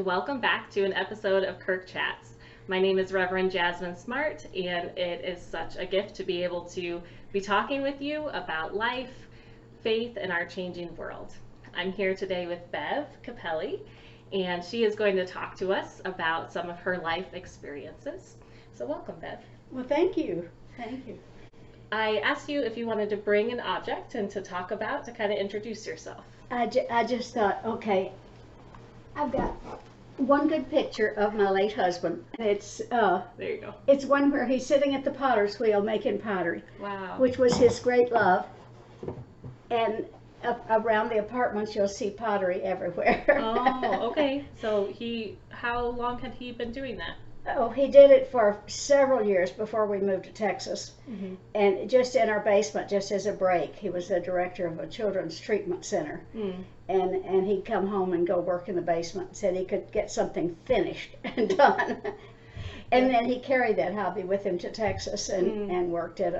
and welcome back to an episode of KirkChats. My name is Reverend Jasmine Smart, and it is such a gift to be able to be talking with you about life, faith, and our changing world. I'm here today with Bev Kapelle, and she is going to talk to us about some of her life experiences. So welcome, Bev. Well, thank you. Thank you. I asked you if you wanted to bring an object and to talk about, to kind of introduce yourself. I just thought, okay, I've got one good picture of my late husband. It's There you go. it's one where he's sitting at the potter's wheel making pottery, Wow. which was his great love. And around the apartments, you'll see pottery everywhere. Oh, okay. So how long had he been doing that? Oh, he did it for several years before we moved to Texas. Mm-hmm. And just in our basement, just as a break, he was the director of a children's treatment center. Mm. And he'd come home and go work in the basement, said he could get something finished and done. And then he carried that hobby with him to Texas and worked at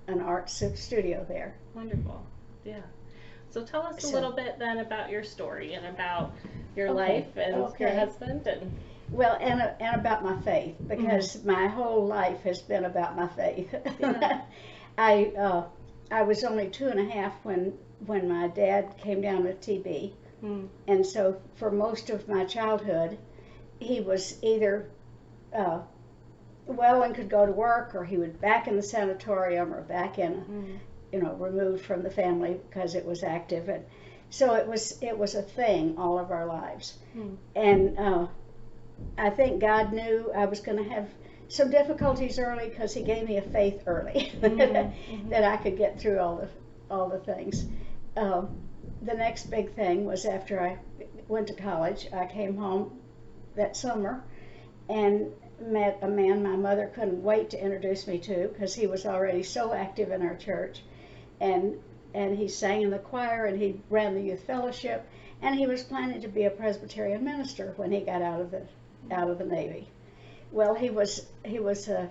an art studio there. Wonderful. Yeah. So tell us a little bit then about your story and about your life and your husband and well, and about my faith, because my whole life has been about my faith. Yeah. I was only 2.5 when my dad came down with TB, and so for most of my childhood, he was either well and could go to work, or he was back in the sanatorium, or back in, removed from the family because it was active, and so it was a thing all of our lives, and I think God knew I was going to have some difficulties early because He gave me a faith early that I could get through all the things. The next big thing was after I went to college, I came home that summer and met a man my mother couldn't wait to introduce me to because he was already so active in our church, and he sang in the choir and he ran the youth fellowship, and he was planning to be a Presbyterian minister when he got out of the Navy. Well, he was a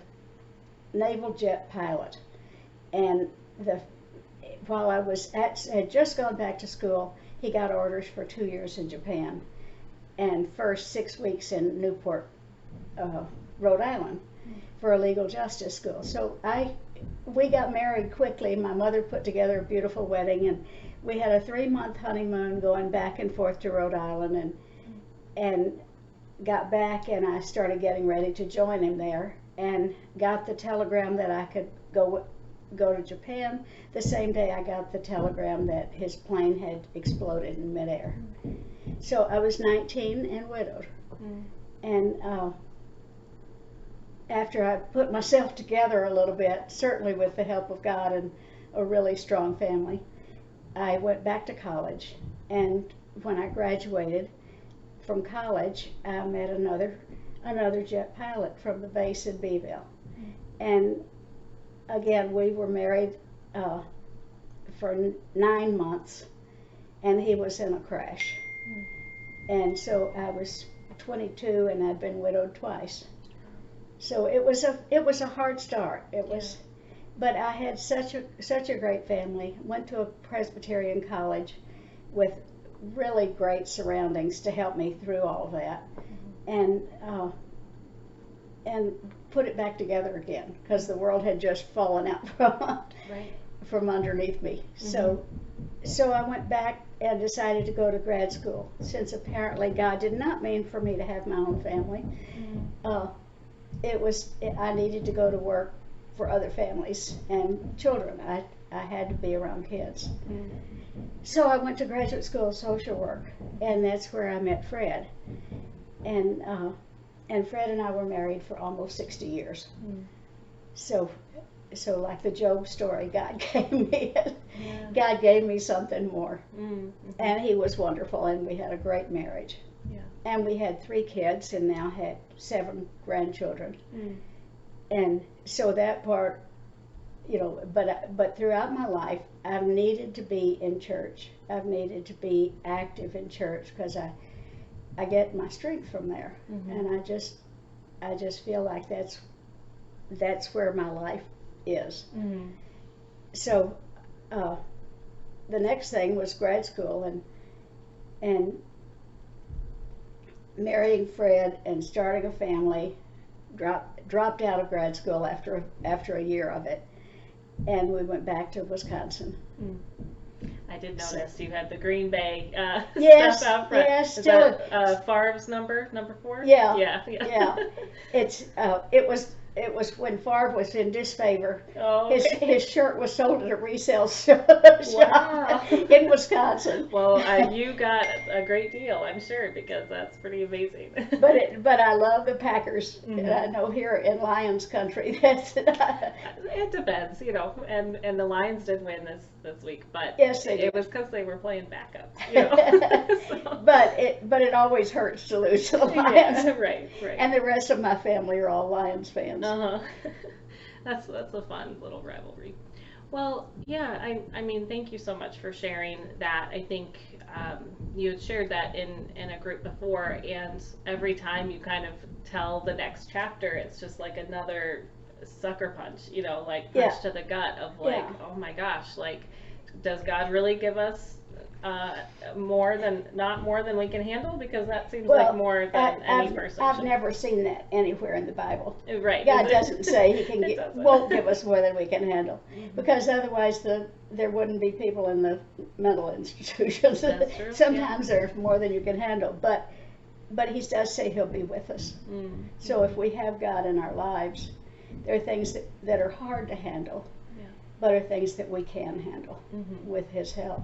naval jet pilot, and while I had just gone back to school, he got orders for 2 years in Japan, and first 6 weeks in Newport, Rhode Island, for a legal justice school. So we got married quickly. My mother put together a beautiful wedding, and we had a 3-month honeymoon going back and forth to Rhode Island, and got back, and I started getting ready to join him there, and got the telegram that I could go to Japan. The same day I got the telegram that his plane had exploded in midair. So I was 19 and widowed. And after I put myself together a little bit, certainly with the help of God and a really strong family, I went back to college. And when I graduated from college, I met another jet pilot from the base in Beeville. And again, we were married for 9 months, and he was in a crash. And so I was 22, and I'd been widowed twice. So it was a hard start. It was, but I had such a great family. Went to a Presbyterian college with really great surroundings to help me through all of that, and put it back together again because the world had just fallen out from underneath me. So I went back and decided to go to grad school, since apparently God did not mean for me to have my own family. I needed to go to work for other families and children. I had to be around kids. So I went to graduate school of social work, and that's where I met Fred. And Fred and I were married for almost 60 years. So like the Job story, God gave me it. God gave me something more. And he was wonderful, and we had a great marriage. And we had 3 kids and now had 7 grandchildren. And so that part, but throughout my life, I've needed to be in church. I've needed to be active in church because I get my strength from there. And I just feel like that's where my life is. So the next thing was grad school, and marrying Fred and starting a family, dropped out of grad school after a year of it, and we went back to Wisconsin. I did notice you had the Green Bay Yes, stuff out front. yes, Is still that Favre's number 4? Yeah, yeah. It was when Favre was in disfavor. Oh, okay. His shirt was sold at a resale shop in Wisconsin. Well, you got a great deal, I'm sure, because that's pretty amazing. But I love the Packers, and I know here in Lions country that's it depends, and the Lions did win this week, but yes, they did. It was because they were playing backup. So. But it always hurts to lose to the Lions. Yeah, right. And the rest of my family are all Lions fans. That's a fun little rivalry. Well, yeah, I mean, thank you so much for sharing that. I think you had shared that in a group before, and every time you kind of tell the next chapter, it's just like another sucker punch, like punch to the gut of like, oh my gosh, like, does God really give us not more than we can handle? Because that seems like more than any person. I've never seen that anywhere in the Bible. Right. God doesn't say He won't give us more than we can handle, because otherwise there wouldn't be people in the mental institutions. That's true. Sometimes there's more than you can handle, but He does say He'll be with us. So if we have God in our lives, there are things that are hard to handle, but are things that we can handle with His help.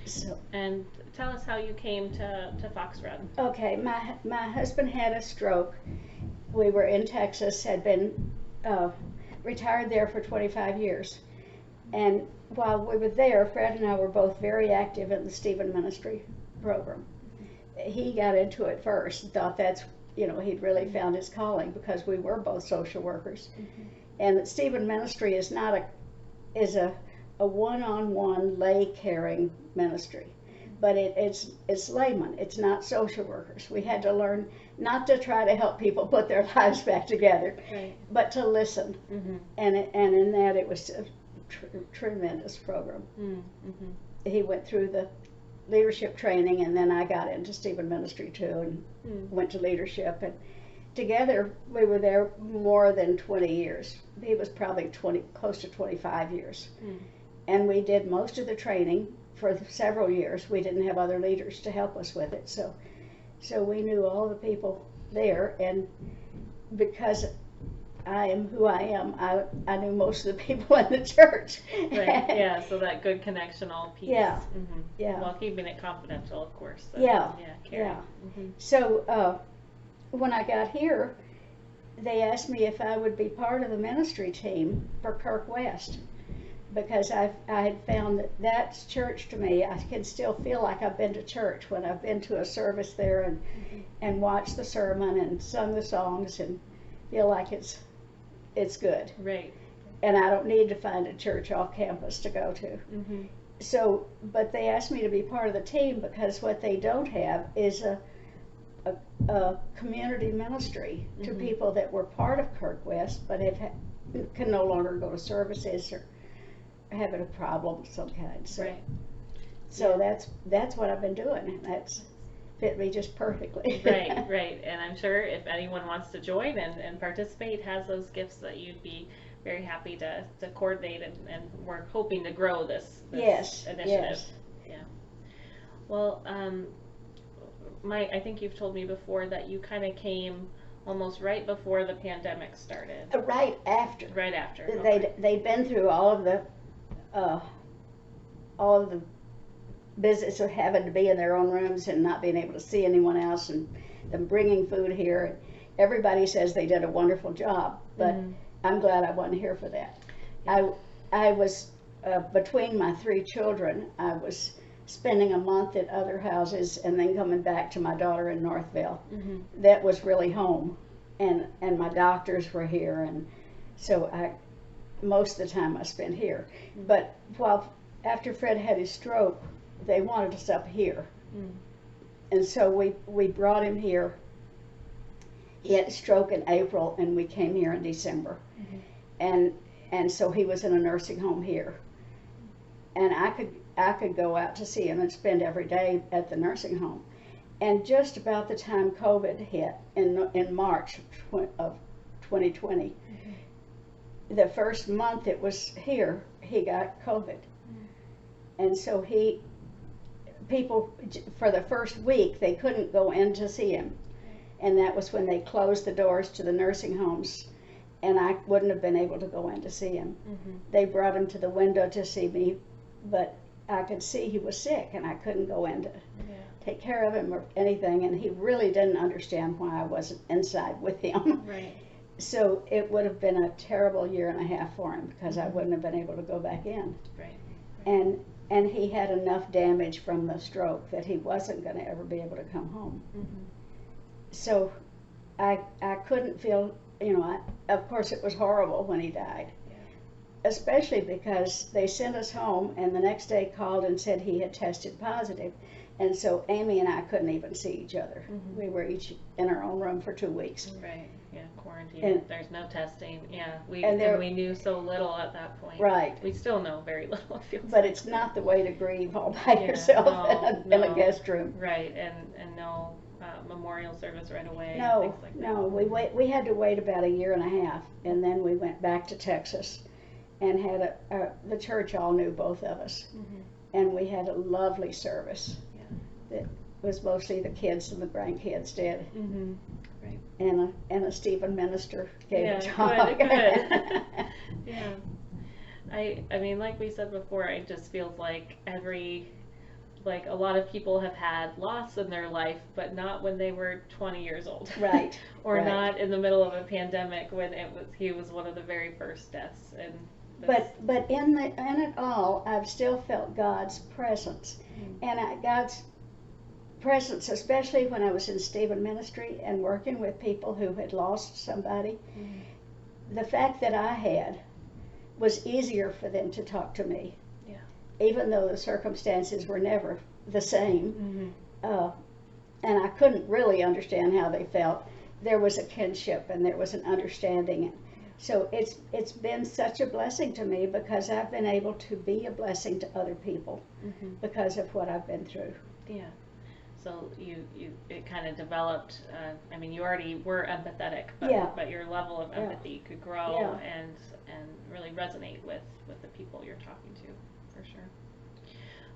So. And tell us how you came to Fox Run. Okay, my husband had a stroke. We were in Texas, had been retired there for 25 years. And while we were there, Fred and I were both very active in the Stephen Ministry program. He got into it first and thought that's, he'd really found his calling, because we were both social workers. And the Stephen Ministry is a one-on-one lay caring ministry, but it's laymen. It's not social workers. We had to learn not to try to help people put their lives back together, but to listen. And in that it was a tremendous program. He went through the leadership training, and then I got into Stephen Ministry too, and went to leadership, and together we were there more than 20 years. He was probably close to 25 years. And we did most of the training for several years. We didn't have other leaders to help us with it, so we knew all the people there, and because I am who I am, I knew most of the people in the church. Right. Yeah. So that good connectional piece. Yeah. Yeah. Well, keeping it confidential, of course. So, yeah. So when I got here, they asked me if I would be part of the ministry team for Kirk West, because I had found that's church to me. I can still feel like I've been to church when I've been to a service there and watched the sermon and sung the songs, and feel like it's good. Right. And I don't need to find a church off campus to go to. So, but they asked me to be part of the team because what they don't have is a community ministry to people that were part of Kirk West, but can no longer go to services or having a problem of some kind. So that's what I've been doing. That's fit me just perfectly. Right. And I'm sure if anyone wants to join and participate, has those gifts, that you'd be very happy to coordinate, and we're hoping to grow this initiative. Yes. Yeah. Well, I think you've told me before that you kind of came almost right before the pandemic started. Right after. Okay. They'd been through all of the business of having to be in their own rooms and not being able to see anyone else, and them bringing food here. Everybody says they did a wonderful job, but I'm glad I wasn't here for that. Yeah. I was between my 3 children. I was spending a month at other houses and then coming back to my daughter in Northville. That was really home, and my doctors were here, and so most of the time I spent here. But after Fred had his stroke, they wanted us up here, and so we brought him here. He had a stroke in April, and we came here in December, and so he was in a nursing home here, and I could go out to see him and spend every day at the nursing home, And just about the time COVID hit in March of 2020, the first month it was here, he got COVID. And so people, for the first week, they couldn't go in to see him. And that was when they closed the doors to the nursing homes, and I wouldn't have been able to go in to see him. They brought him to the window to see me, but I could see he was sick, and I couldn't go in to take care of him or anything, and he really didn't understand why I wasn't inside with him. Right. So it would have been a terrible year and a half for him, because I wouldn't have been able to go back in. Right. And he had enough damage from the stroke that he wasn't going to ever be able to come home. So I couldn't feel, of course it was horrible when he died, especially because they sent us home and the next day called and said he had tested positive. And so Amy and I couldn't even see each other. We were each in our own room for 2 weeks. Right. Yeah, quarantine. There's no testing. Yeah, we knew so little at that point. Right. We still know very little. It feels but it's not the way to grieve all by yourself in a guest room. Right, and no memorial service right away. No, and things like no. that. We had to wait about a year and a half, and then we went back to Texas, and had the church all knew both of us, and we had a lovely service. It was mostly the kids and the grandkids did. Right. And a Stephen minister gave a talk. Good. Yeah. I mean, like we said before, it just feels like a lot of people have had loss in their life, but not when they were 20 years old. Right. Or right. not in the middle of a pandemic when he was one of the very first deaths. And but in it all, I've still felt God's presence, and God's presence, especially when I was in Stephen ministry and working with people who had lost somebody. The fact that I had was easier for them to talk to me, even though the circumstances were never the same. And I couldn't really understand how they felt. There was a kinship and there was an understanding. So it's been such a blessing to me, because I've been able to be a blessing to other people because of what I've been through. Yeah. So it kind of developed. I mean, you already were empathetic, but your level of empathy could grow and really resonate with the people you're talking to, for sure.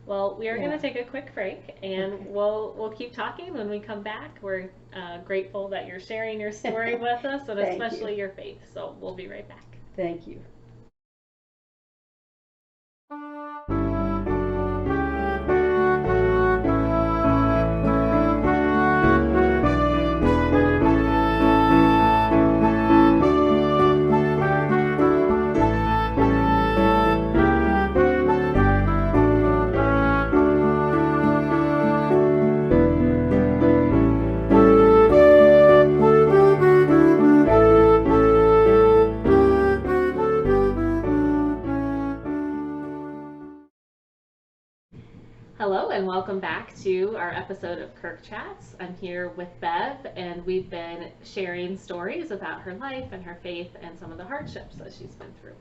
Well, we are going to take a quick break, and we'll keep talking when we come back. We're grateful that you're sharing your story with us, and especially your faith. So we'll be right back. Thank you. Hello and welcome back to our episode of KirkChats. I'm here with Bev, and we've been sharing stories about her life and her faith and some of the hardships that she's been through.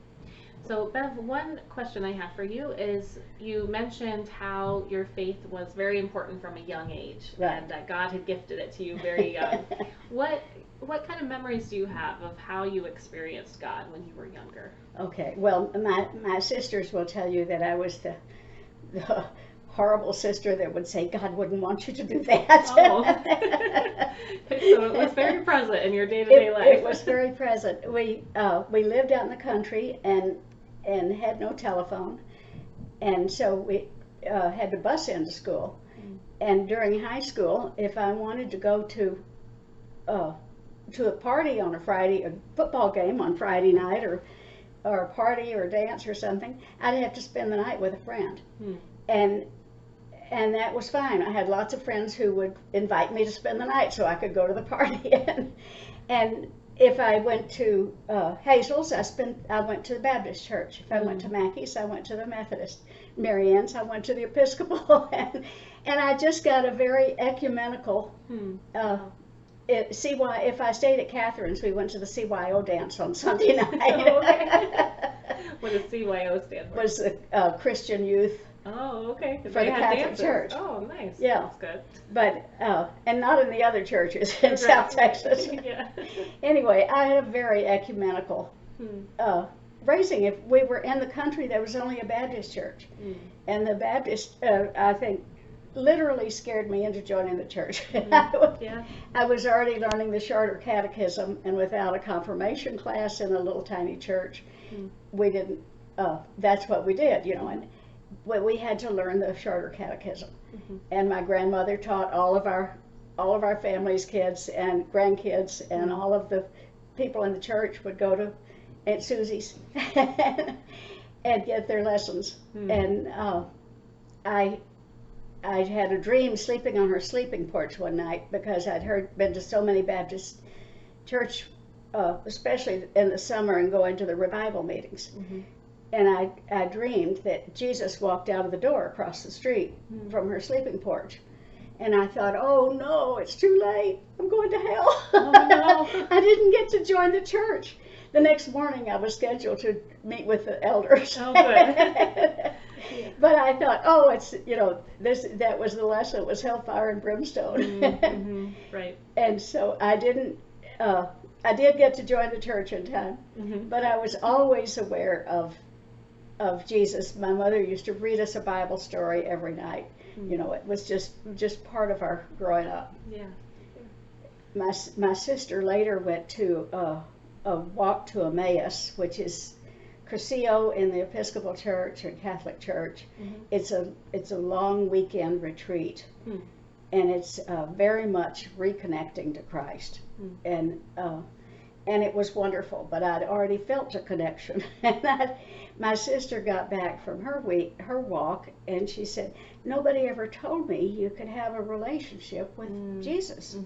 So Bev, one question I have for you is, you mentioned how your faith was very important from a young age, and that God had gifted it to you very young. What kind of memories do you have of how you experienced God when you were younger? Okay, well, my sisters will tell you that I was the horrible sister that would say, God wouldn't want you to do that. Oh. So it was very present in your day-to-day life. It was very present. We lived out in the country and had no telephone, and so we had to bus into school. And during high school, if I wanted to go to a party on a Friday, a football game on Friday night, or a party or a dance or something, I'd have to spend the night with a friend. And that was fine. I had lots of friends who would invite me to spend the night so I could go to the party. And if I went to Hazel's, I went to the Baptist church. If I went to Mackey's, I went to the Methodist. Marianne's, I went to the Episcopal. And I just got a very ecumenical if I stayed at Catherine's, we went to the CYO dance on Sunday night. Okay. What does CYO stand for? Was the Christian Youth Oh, okay. For They the had Catholic dances. Church. Oh, nice. Yeah. That's good. But, and not in the other churches in Right. South Texas. Yeah. Anyway, I had a very ecumenical Hmm. raising. If we were in the country, there was only a Baptist church. Mm. And the Baptist, I think, literally scared me into joining the church. Yeah. I was already learning the Shorter Catechism, and without a confirmation class in a little tiny church, we didn't, that's what we did, you know, and we had to learn the Shorter Catechism. And my grandmother taught all of our family's kids and grandkids, and all of the people in the church would go to Aunt Susie's and get their lessons. And I had a dream sleeping on her sleeping porch one night because I'd been to so many Baptist church, especially in the summer, and going to the revival meetings. And I dreamed that Jesus walked out of the door across the street from her sleeping porch. And I thought, oh no, it's too late. I'm going to hell. Oh, no. I didn't get to join the church. The next morning I was scheduled to meet with the elders. Oh, good. But I thought, oh, it's, you know, that was the lesson. It was hellfire and brimstone. Right. And so I did get to join the church in time, but I was always aware of Jesus. My mother used to read us a Bible story every night. You know, it was just part of our growing up. Yeah. My sister later went to a walk to Emmaus, which is Curcio in the Episcopal Church and Catholic Church. It's a long weekend retreat, and it's very much reconnecting to Christ, and it was wonderful. But I'd already felt a connection, and my sister got back from her walk, and she said, "Nobody ever told me you could have a relationship with Jesus."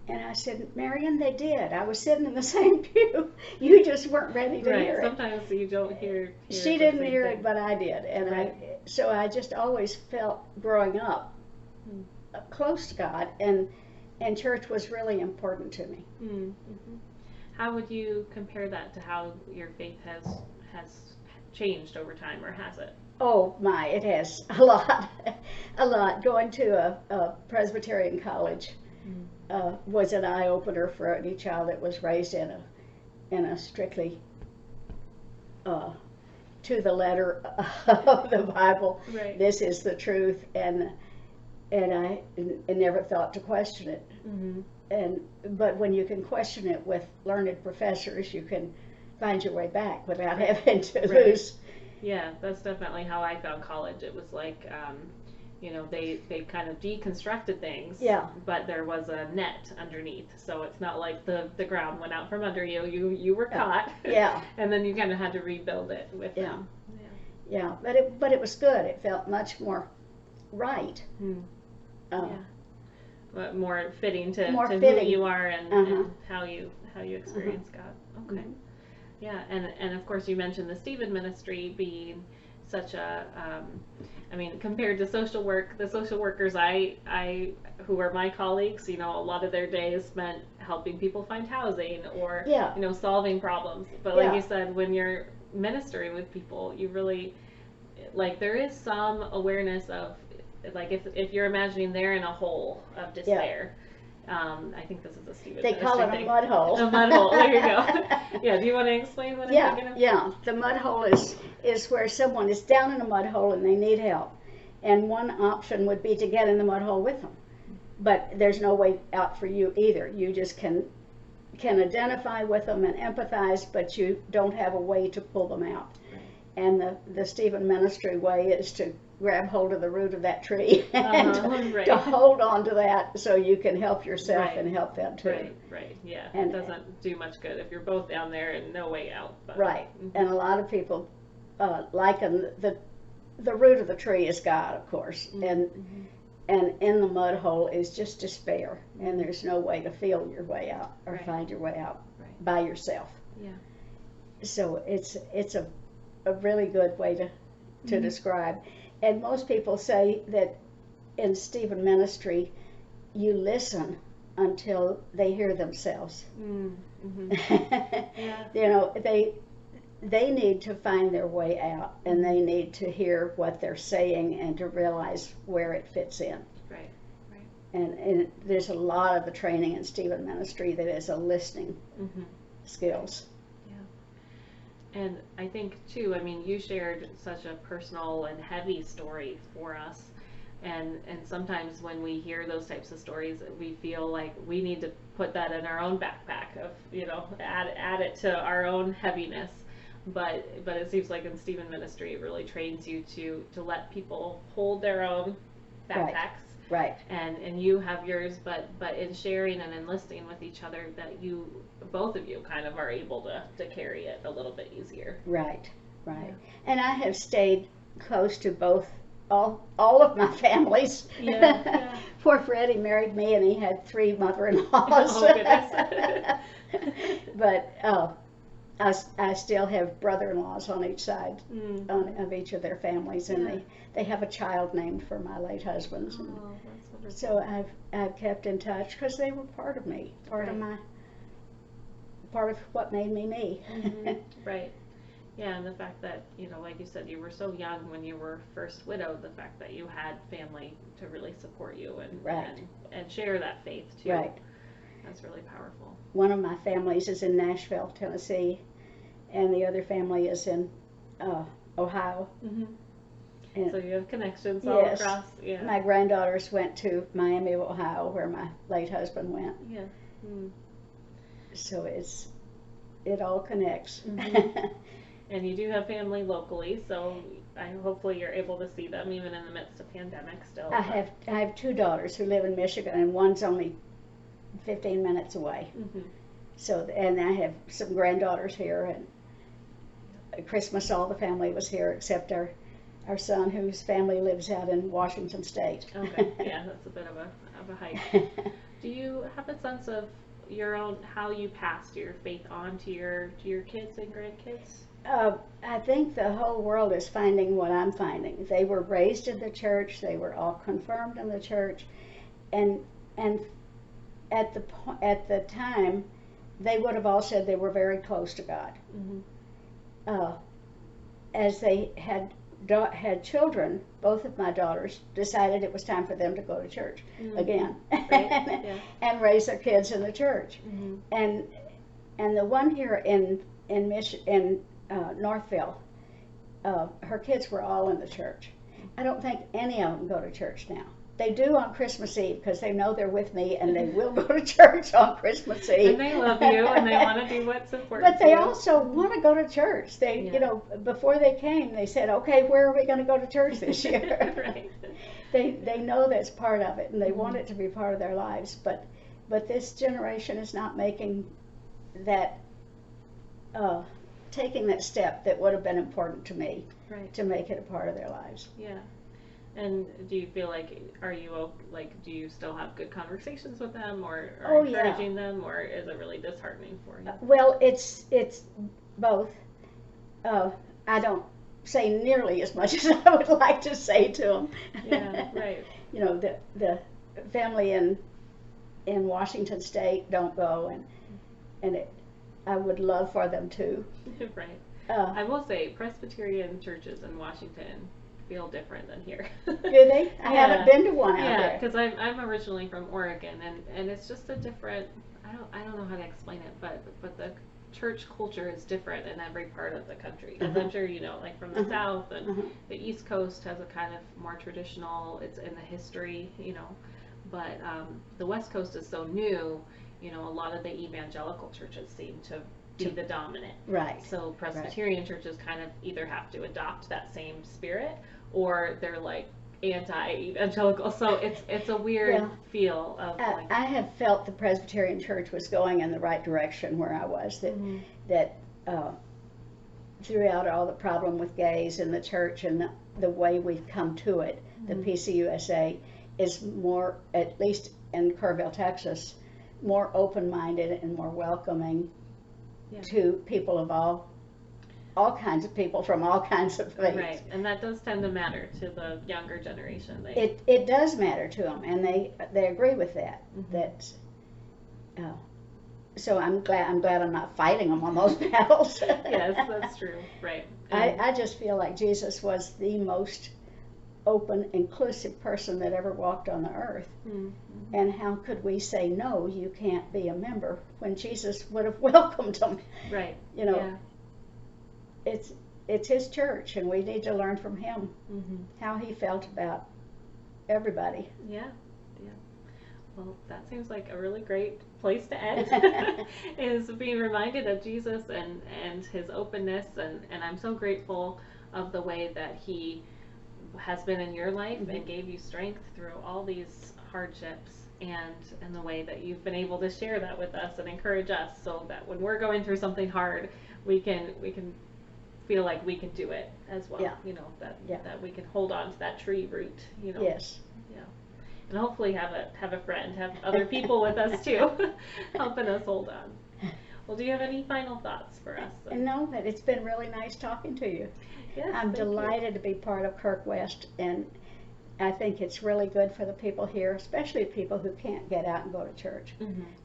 And I said, "Marion, they did. I was sitting in the same pew. You just weren't ready to hear it." Sometimes you don't hear She didn't hear it, but I did. And so I just always felt growing up close to God, and church was really important to me. How would you compare that to how your faith has changed over time, or has it? Oh my, it has a lot. Going to a Presbyterian college was an eye-opener for any child that was raised in a strictly to the letter of the Bible. Right. This is the truth, and I never thought to question it. But when you can question it with learned professors, you can find your way back without having to lose. Yeah, that's definitely how I found college. It was like, you know, they kind of deconstructed things, but there was a net underneath, so it's not like the ground went out from under you. You were caught, and then you kind of had to rebuild it with them. Yeah, but it was good. It felt much more right. But more fitting to fitting. who you are and how you experience God. Okay. Yeah, and of course you mentioned the Stephen ministry being such a, I mean, compared to social work, the social workers who are my colleagues, you know, a lot of their days spent helping people find housing or, you know, solving problems. But like you said, when you're ministering with people, you really, like, there is some awareness of, like, if you're imagining they're in a hole of despair. I think this is a Stephen They call it a mud hole. A mud hole. There you go. Yeah. Do you want to explain what I'm thinking of? Yeah. The mud hole is where someone is down in a mud hole and they need help, and one option would be to get in the mud hole with them, but there's no way out for you either. You just can identify with them and empathize, but you don't have a way to pull them out. And the Stephen ministry way is to grab hold of the root of that tree and to hold on to that so you can help yourself and help them too. Right, yeah. And it doesn't do much good if you're both down there and no way out. But. Right, and a lot of people liken the root of the tree is God, of course, and in the mud hole is just despair, and there's no way to feel your way out or find your way out by yourself. Yeah. So it's a really good way to describe. And most people say that in Stephen ministry, you listen until they hear themselves. You know, they need to find their way out, and they need to hear what they're saying and to realize where it fits in. Right. And there's a lot of the training in Stephen ministry that is a listening skills. Yeah. And I think too, I mean, you shared such a personal and heavy story for us. And sometimes when we hear those types of stories, we feel like we need to put that in our own backpack of, add it to our own heaviness. But it seems like in Stephen ministry, it really trains you to let people hold their own backpacks. Right. And you have yours, but in sharing and in listening with each other, that both of you kind of are able to carry it a little bit easier. Right. Yeah. And I have stayed close to all of my families. Yeah. Poor Freddie married me, and he had 3 mother-in-laws. Oh, goodness. But I still have brother-in-laws on each side of each of their families, and they have a child named for my late husband's. Oh, that's wonderful. So I've kept in touch because they were part of me, part of what made me me. Right. Yeah, and the fact that, like you said, you were so young when you were first widowed, the fact that you had family to really support you and share that faith too. Right. That's really powerful. One of my families is in Nashville, Tennessee, and the other family is in Ohio. So you have connections all across. Yeah. My granddaughters went to Miami, Ohio, where my late husband went. Yeah. So it all connects. And you do have family locally, so hopefully you're able to see them even in the midst of pandemic still. I have 2 daughters who live in Michigan, and one's only 15 minutes away. So, and I have some granddaughters here, and at Christmas all the family was here except our son, whose family lives out in Washington State. Okay, yeah, that's a bit of a hike. Do you have a sense of your own, how you passed your faith on to your kids and grandkids? I think the whole world is finding what I'm finding. They were raised in the church. They were all confirmed in the church, and at the time, they would have all said they were very close to God. As they had children, both of my daughters decided it was time for them to go to church again, and raise their kids in the church. And the one here in Northville, her kids were all in the church. I don't think any of them go to church now. They do on Christmas Eve because they know they're with me, and they will go to church on Christmas Eve. And they love you, and they want to do what's important. But they also want to go to church. They, before they came, they said, "Okay, where are we going to go to church this year?" Right. They know that's part of it, and they want it to be part of their lives. But this generation is not making that, taking that step that would have been important to me to make it a part of their lives. Yeah. And do you feel like, do you still have good conversations with them, or encouraging them, or is it really disheartening for you? Well, it's both. I don't say nearly as much as I would like to say to them. Yeah, right. The family in Washington State don't go, and I would love for them to. Right. I will say Presbyterian churches in Washington feel different than here. Do they? I haven't been to one out there. Yeah, because I'm originally from Oregon, and it's just a different. I don't know how to explain it, but the church culture is different in every part of the country. As I'm sure you know, like from the South and the East Coast has a kind of more traditional. It's in the history, but the West Coast is so new. A lot of the evangelical churches seem to be the dominant. Right. So Presbyterian churches kind of either have to adopt that same spirit, or they're like anti-evangelical. So it's a weird feel of. I have felt the Presbyterian church was going in the right direction where I was. That throughout all the problem with gays in the church and the way we've come to it, the PCUSA is more, at least in Kerrville, Texas, more open-minded and more welcoming to people of all kinds of people from all kinds of faiths. Right, and that does tend to matter to the younger generation. It does matter to them, and they agree with that. so I'm glad I'm not fighting them on those battles. Yes, that's true. Right. I just feel like Jesus was the most open, inclusive person that ever walked on the earth. Mm-hmm. And how could we say, no, you can't be a member, when Jesus would have welcomed them? Right. You know, it's his church, and we need to learn from him how he felt about everybody. Yeah. Yeah. Well, that seems like a really great place to end, is being reminded of Jesus and his openness, and I'm so grateful of the way that he has been in your life and gave you strength through all these hardships, and the way that you've been able to share that with us and encourage us, so that when we're going through something hard, we can feel like we can do it as well. Yeah. You know, that we can hold on to that tree root, you know. Yes. Yeah. And hopefully have a friend, have other people with us too, helping us hold on. Well, do you have any final thoughts for us? No, but it's been really nice talking to you. Yes, I'm delighted to be part of Kirk West, and I think it's really good for the people here, especially people who can't get out and go to church.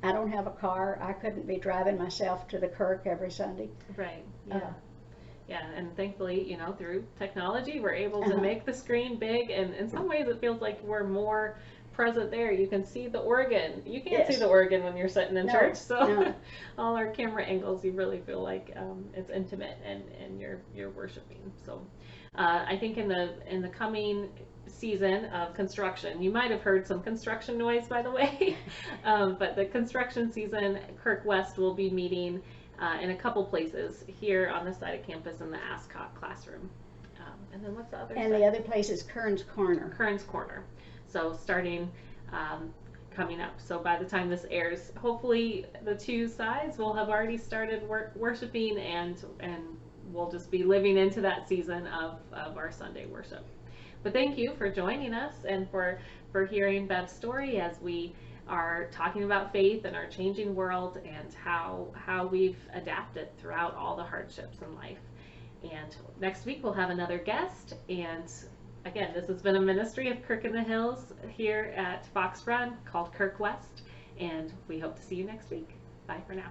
I don't have a car. I couldn't be driving myself to the Kirk every Sunday. Right. Yeah. Yeah, and thankfully, you know, through technology, we're able to make the screen big, and in some ways it feels like we're more present there. You can see the organ. You can't see the organ when you're sitting in church, so all our camera angles, you really feel like it's intimate, and you're worshiping. So I think in the coming season of construction, you might have heard some construction noise, by the way, but the construction season, Kirk West will be meeting in a couple places here on the side of campus in the Ascot classroom. And then what's the other side? And the other place is Kern's Corner. Kern's Corner. So starting coming up. So by the time this airs, hopefully the two sides will have already started worshiping, and we'll just be living into that season of our Sunday worship. But thank you for joining us and for hearing Bev's story as we are talking about faith and our changing world, and how we've adapted throughout all the hardships in life. And next week we'll have another guest, and again, this has been a ministry of Kirk in the Hills here at Fox Run called Kirk West, and we hope to see you next week. Bye for now.